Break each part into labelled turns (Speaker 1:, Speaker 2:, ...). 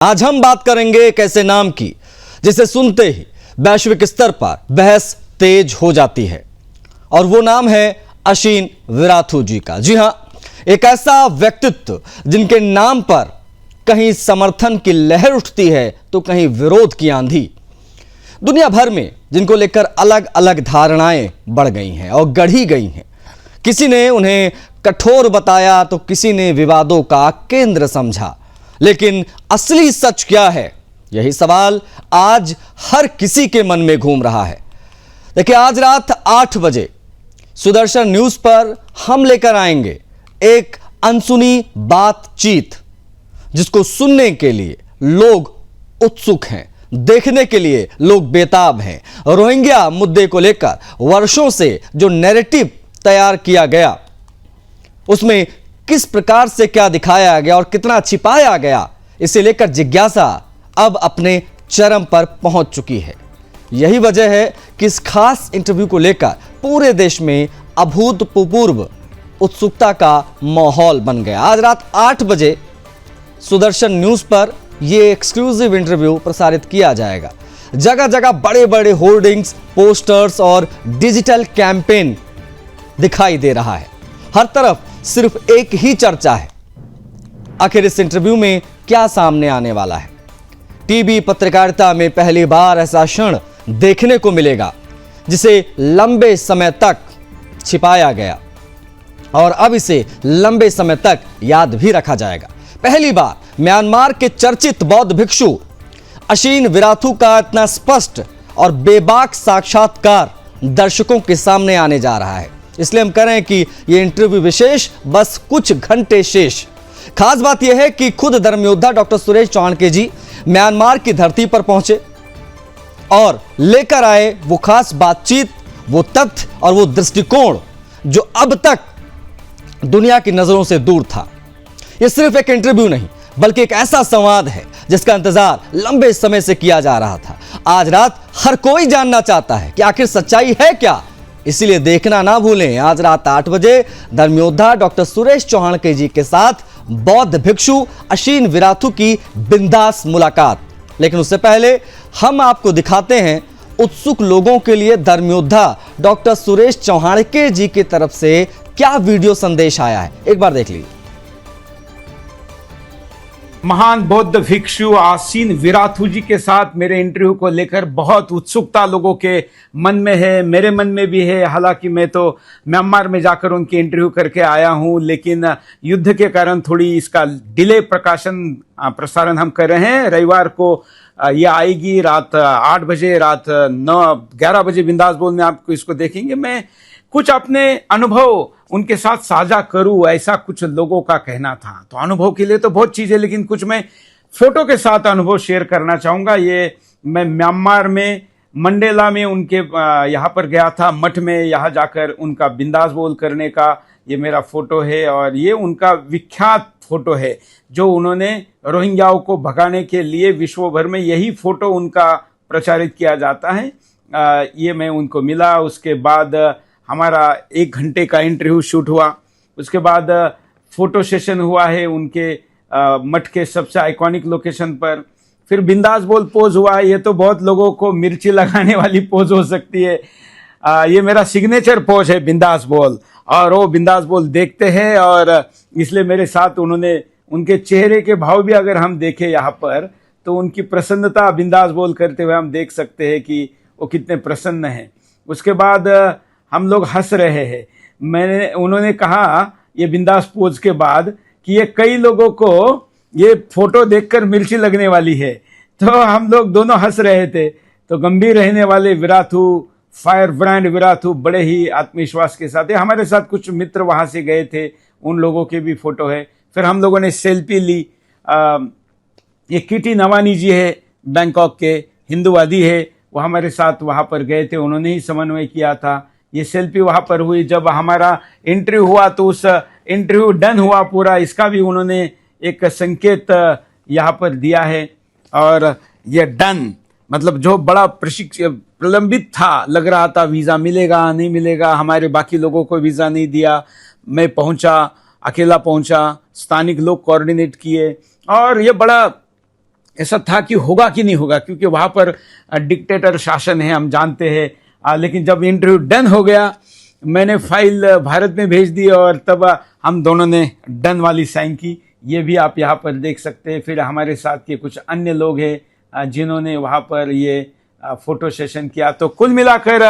Speaker 1: आज हम बात करेंगे एक ऐसे नाम की जिसे सुनते ही वैश्विक स्तर पर बहस तेज हो जाती है और वो नाम है अशीन विराथू जी का। जी हां, एक ऐसा व्यक्तित्व जिनके नाम पर कहीं समर्थन की लहर उठती है तो कहीं विरोध की आंधी। दुनिया भर में जिनको लेकर अलग अलग धारणाएं बढ़ गई हैं और गढ़ी गई हैं। किसी ने उन्हें कठोर बताया तो किसी ने विवादों का केंद्र समझा, लेकिन असली सच क्या है, यही सवाल आज हर किसी के मन में घूम रहा है। देखिए, आज रात 8 बजे सुदर्शन न्यूज पर हम लेकर आएंगे एक अनसुनी बातचीत जिसको सुनने के लिए लोग उत्सुक हैं, देखने के लिए लोग बेताब हैं। रोहिंग्या मुद्दे को लेकर वर्षों से जो नैरेटिव तैयार किया गया, उसमें किस प्रकार से क्या दिखाया गया और कितना छिपाया गया, इसे लेकर जिज्ञासा अब अपने चरम पर पहुंच चुकी है। यही वजह है कि इस खास इंटरव्यू को लेकर पूरे देश में अभूतपूर्व उत्सुकता का माहौल बन गया। आज रात 8 बजे सुदर्शन न्यूज पर यह एक्सक्लूसिव इंटरव्यू प्रसारित किया जाएगा। जगह जगह बड़े बड़े होर्डिंग्स, पोस्टर्स और डिजिटल कैंपेन दिखाई दे रहा है। हर तरफ सिर्फ एक ही चर्चा है, आखिर इस इंटरव्यू में क्या सामने आने वाला है। टीवी पत्रकारिता में पहली बार ऐसा क्षण देखने को मिलेगा जिसे लंबे समय तक छिपाया गया और अब इसे लंबे समय तक याद भी रखा जाएगा। पहली बार म्यांमार के चर्चित बौद्ध भिक्षु अशीन विराथू का इतना स्पष्ट और बेबाक साक्षात्कार दर्शकों के सामने आने जा रहा है। इसलिए हम कह रहे हैं कि यह इंटरव्यू विशेष, बस कुछ घंटे शेष। खास बात यह है कि खुद धर्मयोद्धा डॉक्टर सुरेश चाणक्य जी म्यांमार की धरती पर पहुंचे और लेकर आए वो खास बातचीत, वो तथ्य और वो दृष्टिकोण जो अब तक दुनिया की नजरों से दूर था। यह सिर्फ एक इंटरव्यू नहीं, बल्कि एक ऐसा संवाद है जिसका इंतजार लंबे समय से किया जा रहा था। आज रात हर कोई जानना चाहता है कि आखिर सच्चाई है क्या, इसीलिए देखना ना भूलें। आज रात 8 बजे धर्मयोद्धा डॉक्टर सुरेश चाणक्य जी के साथ बौद्ध भिक्षु अशीन विराथू की बिंदास मुलाकात। लेकिन उससे पहले हम आपको दिखाते हैं उत्सुक लोगों के लिए धर्मयोद्धा डॉक्टर सुरेश चाणक्य जी की तरफ से क्या वीडियो संदेश आया है। एक बार देख लीजिए।
Speaker 2: महान बौद्ध भिक्षु अशीन विराथू जी के साथ मेरे इंटरव्यू को लेकर बहुत उत्सुकता लोगों के मन में है, मेरे मन में भी है। हालांकि मैं तो म्यांमार में जाकर उनकी इंटरव्यू करके आया हूं, लेकिन युद्ध के कारण थोड़ी इसका डिले प्रसारण हम कर रहे हैं। रविवार को ये आएगी रात 8 बजे, रात 9-11 बजे बिंदास बोल में आपको इसको देखेंगे। मैं कुछ अपने अनुभव उनके साथ साझा करूं, ऐसा कुछ लोगों का कहना था। तो अनुभव के लिए तो बहुत चीजें, लेकिन कुछ मैं फोटो के साथ अनुभव शेयर करना चाहूंगा। ये मैं म्यांमार में मंडेला में उनके यहाँ पर गया था, मठ में। यहाँ जाकर उनका बिंदास बोल करने का ये मेरा फोटो है और ये उनका विख्यात फोटो है जो उन्होंने रोहिंग्याओं को भगाने के लिए विश्व भर में यही फोटो उनका प्रचारित किया जाता है। ये मैं उनको मिला। उसके बाद हमारा 1 घंटे का इंटरव्यू शूट हुआ। उसके बाद फोटो सेशन हुआ है उनके मठ के सबसे आइकॉनिक लोकेशन पर। फिर बिंदास बोल पोज हुआ है। ये तो बहुत लोगों को मिर्ची लगाने वाली पोज हो सकती है। ये मेरा सिग्नेचर पोज है बिंदास बोल, और वो बिंदास बोल देखते हैं और इसलिए मेरे साथ उन्होंने उनके चेहरे के भाव भी अगर हम देखें यहाँ पर तो उनकी प्रसन्नता बिंदास बोल करते हुए हम देख सकते हैं कि वो कितने प्रसन्न हैं। उसके बाद हम लोग हंस रहे हैं। उन्होंने कहा ये बिंदास पोज के बाद कि ये कई लोगों को ये फोटो देखकर मिर्ची लगने वाली है। तो हम लोग दोनों हंस रहे थे। तो गंभीर रहने वाले विराथू, फायर ब्रांड विराथू बड़े ही आत्मविश्वास के साथ है। हमारे साथ कुछ मित्र वहां से गए थे, उन लोगों के भी फोटो है। फिर हम लोगों ने सेल्फी ली। ये किटी नवानी जी है, बैंकॉक के हिंदूवादी है, वो हमारे साथ वहां पर गए थे, उन्होंने ही समन्वय किया था। ये सेल्फी वहां पर हुई। जब हमारा इंटरव्यू हुआ तो उस इंटरव्यू डन हुआ पूरा, इसका भी उन्होंने एक संकेत यहाँ पर दिया है। और ये डन मतलब जो बड़ा प्रलंबित था, लग रहा था वीज़ा मिलेगा नहीं मिलेगा, हमारे बाकी लोगों को वीज़ा नहीं दिया। मैं पहुंचा, अकेला पहुंचा, स्थानिक लोग कोऑर्डिनेट किए और ये बड़ा ऐसा था कि होगा कि नहीं होगा, क्योंकि वहाँ पर डिक्टेटर शासन है, हम जानते हैं। लेकिन जब इंटरव्यू डन हो गया, मैंने फाइल भारत में भेज दी और तब हम दोनों ने डन वाली साइन की। ये भी आप यहाँ पर देख सकते हैं। फिर हमारे साथ के कुछ अन्य लोग हैं जिन्होंने वहाँ पर ये फोटो सेशन किया। तो कुल मिलाकर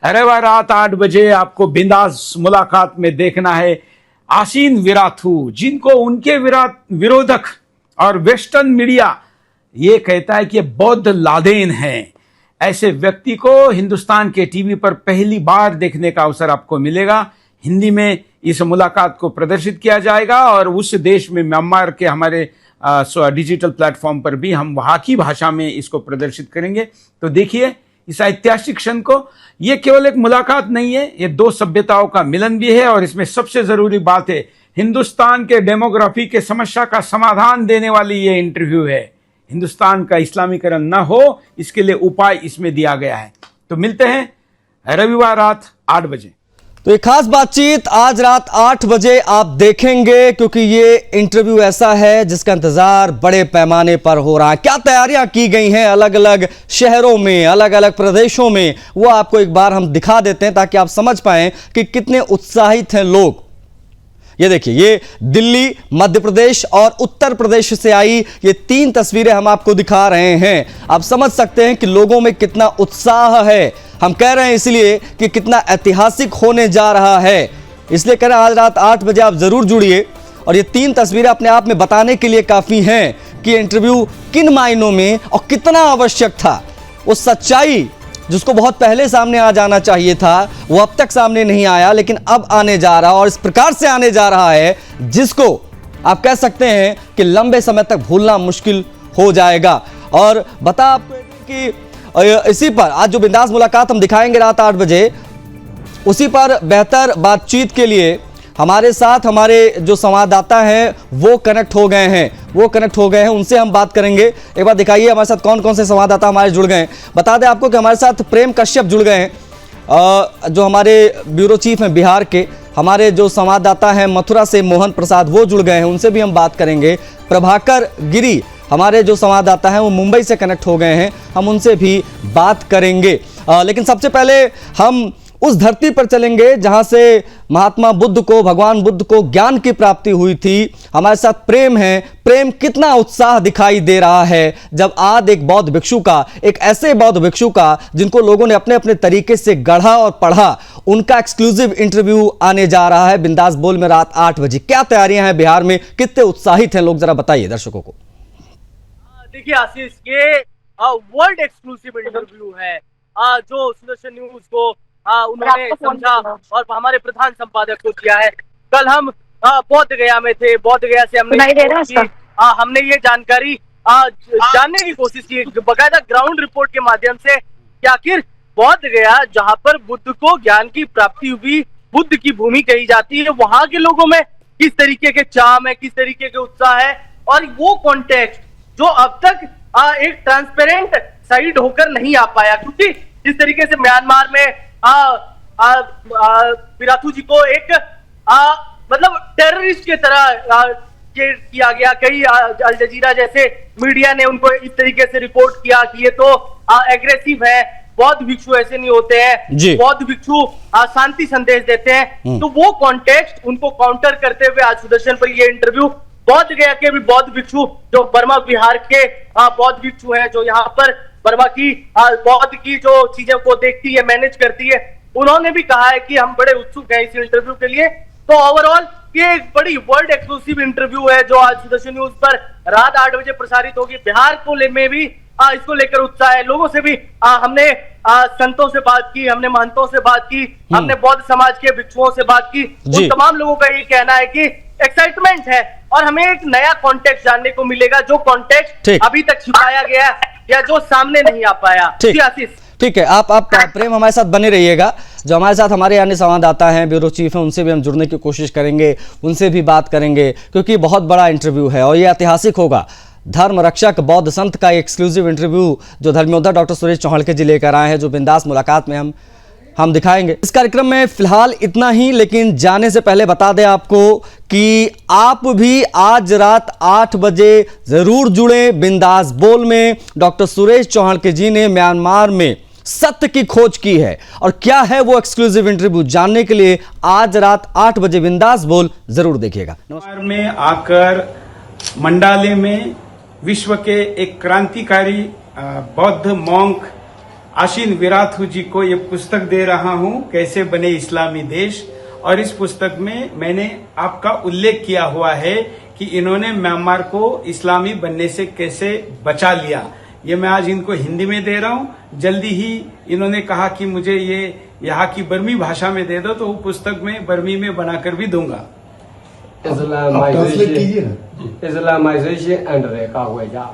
Speaker 2: रविवार रात 8 बजे आपको बिंदास मुलाकात में देखना है आसीन विराथू, जिनको उनके विरोधक और वेस्टर्न मीडिया ये कहता है कि ये बौद्ध लादेन है। ऐसे व्यक्ति को हिंदुस्तान के टीवी पर पहली बार देखने का अवसर आपको मिलेगा। हिंदी में इस मुलाकात को प्रदर्शित किया जाएगा और उस देश में म्यांमार के हमारे डिजिटल प्लेटफॉर्म पर भी हम वहाँ की भाषा में इसको प्रदर्शित करेंगे। तो देखिए इस ऐतिहासिक क्षण को। ये केवल एक मुलाकात नहीं है, ये दो सभ्यताओं का मिलन भी है। और इसमें सबसे जरूरी बात है, हिंदुस्तान के डेमोग्राफी के समस्या का समाधान देने वाली ये इंटरव्यू है। हिंदुस्तान का इस्लामीकरण न हो, इसके लिए उपाय इसमें दिया गया है। तो मिलते हैं रविवार रात 8 बजे।
Speaker 1: तो एक खास बातचीत आज रात 8 बजे आप देखेंगे, क्योंकि ये इंटरव्यू ऐसा है जिसका इंतजार बड़े पैमाने पर हो रहा है। क्या तैयारियां की गई हैं अलग अलग शहरों में, अलग अलग प्रदेशों में, वो आपको एक बार हम दिखा देते हैं ताकि आप समझ पाएं कि कितने उत्साहित हैं लोग। ये देखिए, ये दिल्ली, मध्य प्रदेश और उत्तर प्रदेश से आई ये 3 तस्वीरें हम आपको दिखा रहे हैं। आप समझ सकते हैं कि लोगों में कितना उत्साह है। हम कह रहे हैं इसलिए कि कितना ऐतिहासिक होने जा रहा है, इसलिए कह रहे हैं आज रात 8 बजे आप जरूर जुड़िए। और ये 3 तस्वीरें अपने आप में बताने के लिए काफी हैं कि इंटरव्यू किन मायनों में और कितना आवश्यक था। वो सच्चाई जिसको बहुत पहले सामने आ जाना चाहिए था, वो अब तक सामने नहीं आया, लेकिन अब आने जा रहा और इस प्रकार से आने जा रहा है जिसको आप कह सकते हैं कि लंबे समय तक भूलना मुश्किल हो जाएगा। और बता आपको कि इसी पर आज जो बिंदास मुलाकात हम दिखाएंगे रात 8 बजे, उसी पर बेहतर बातचीत के लिए हमारे साथ हमारे जो संवाददाता हैं वो कनेक्ट हो गए हैं, उनसे हम बात करेंगे। एक बार दिखाइए हमारे साथ कौन कौन से संवाददाता हमारे जुड़ गए हैं। बता दें आपको कि हमारे साथ प्रेम कश्यप जुड़ गए हैं, जो हमारे ब्यूरो चीफ हैं बिहार के। हमारे जो संवाददाता हैं मथुरा से मोहन प्रसाद, वो जुड़ गए हैं, उनसे भी हम बात करेंगे। प्रभाकर गिरी हमारे जो संवाददाता हैं वो मुंबई से कनेक्ट हो गए हैं, हम उनसे भी बात करेंगे। लेकिन सबसे पहले हम उस धरती पर चलेंगे जहां से महात्मा बुद्ध को, भगवान बुद्ध को ज्ञान की प्राप्ति हुई थी। हमारे साथ प्रेम है। प्रेम, कितना उत्साह दिखाई दे रहा है जब आज एक बौद्ध भिक्षु का, एक ऐसे बौद्ध भिक्षु का जिनको लोगों ने अपने अपने तरीके से गढ़ा और पढ़ा, उनका एक्सक्लूसिव इंटरव्यू आने जा रहा है बिंदास बोल में रात 8 बजे। क्या तैयारियां हैं बिहार में, कितने उत्साहित हैं लोग, जरा बताइए दर्शकों को।
Speaker 3: देखिए आशीष, ये वर्ल्ड एक्सक्लूसिव इंटरव्यू है जो सुदर्शन न्यूज को उन्होंने समझा और हमारे प्रधान संपादक को किया है। कल हम बोध गया में थे, बोध गया से हमने ये जानकारी जानने की कोशिश की बकायदा ग्राउंड रिपोर्ट के माध्यम से कि आखिर बोध गया जहाँ पर बुद्ध को ज्ञान की प्राप्ति हुई, बुद्ध की भूमि कही जाती है, वहां के लोगों में किस तरीके के चाम है, किस तरीके के उत्साह है। और वो कॉन्टेक्स्ट जो अब तक एक ट्रांसपेरेंट साइड होकर नहीं आ पाया, क्योंकि जिस तरीके से म्यांमार में विराथू जी को एक मतलब टेररिस्ट के तरह किया गया। कई अल जजीरा जैसे मीडिया ने उनको इस तरीके से रिपोर्ट किया कि ये तो एग्रेसिव है, बौद्ध भिक्षु ऐसे नहीं होते हैं, बौद्ध भिक्षु शांति संदेश देते हैं। तो वो कॉन्टेक्स्ट उनको काउंटर करते हुए आज सुदर्शन पर ये इंटरव्यू बौद्ध गया के भी बौद्ध भिक्षु जो बर्मा बिहार के बौद्ध भिक्षु हैं, जो यहाँ पर बर्मा की बौद्ध की जो चीजों को देखती है, मैनेज करती है, उन्होंने भी कहा है कि हम बड़े उत्सुक हैं इस इंटरव्यू के लिए। तो ओवरऑल ये एक बड़ी वर्ल्ड एक्सक्लूसिव इंटरव्यू है जो आज सुदर्शन न्यूज पर रात 8 बजे प्रसारित होगी। बिहार को में भी इसको लेकर उत्साह है, लोगों से भी हमने संतों से बात की, हमने महंतों से बात की, हमने बौद्ध समाज के भिक्षुओं से बात की। उन तमाम लोगों का ये कहना है कि एक्साइटमेंट है और हमें एक नया कॉन्टेक्स्ट जानने को मिलेगा, जो कॉन्टेक्स्ट अभी तक छिपाया गया या जो सामने नहीं आ पाया।
Speaker 1: ठीक है, आप प्रेम हमारे साथ बने रहिएगा। जो हमारे साथ हमारे अन्य संवाददाता हैं, ब्यूरो चीफ हैं, उनसे भी हम जुड़ने की कोशिश करेंगे, उनसे भी बात करेंगे, क्योंकि बहुत बड़ा इंटरव्यू है और ये ऐतिहासिक होगा। धर्म रक्षक बौद्ध संत का एक्सक्लूसिव इंटरव्यू जो धर्मयोद्धा डॉक्टर सुरेश चौहान के जी लेकर आए हैं, जो बिंदास मुलाकात में हम हम दिखाएंगे। इस कार्यक्रम में फिलहाल इतना ही, लेकिन जाने से पहले बता दें आपको कि आप भी आज रात 8 बजे जरूर जुड़े बिंदास बोल में। डॉक्टर सुरेश चौहान के जी ने म्यांमार में सत्य की खोज की है, और क्या है वो एक्सक्लूसिव इंटरव्यू जानने के लिए आज रात 8 बजे बिंदास बोल जरूर देखिएगा।
Speaker 2: म्यांमार में आकर मंडाले में विश्व के एक क्रांतिकारी बौद्ध मॉन्क आशीन विराथू जी को ये पुस्तक दे रहा हूं, कैसे बने इस्लामी देश। और इस पुस्तक में मैंने आपका उल्लेख किया हुआ है कि इन्होंने म्यांमार को इस्लामी बनने से कैसे बचा लिया। ये मैं आज इनको हिंदी में दे रहा हूं। जल्दी ही इन्होंने कहा कि मुझे ये यहाँ की बर्मी भाषा में दे दो, तो वो पुस्तक में बर्मी में बनाकर भी दूंगा।
Speaker 4: Islamization and 人家。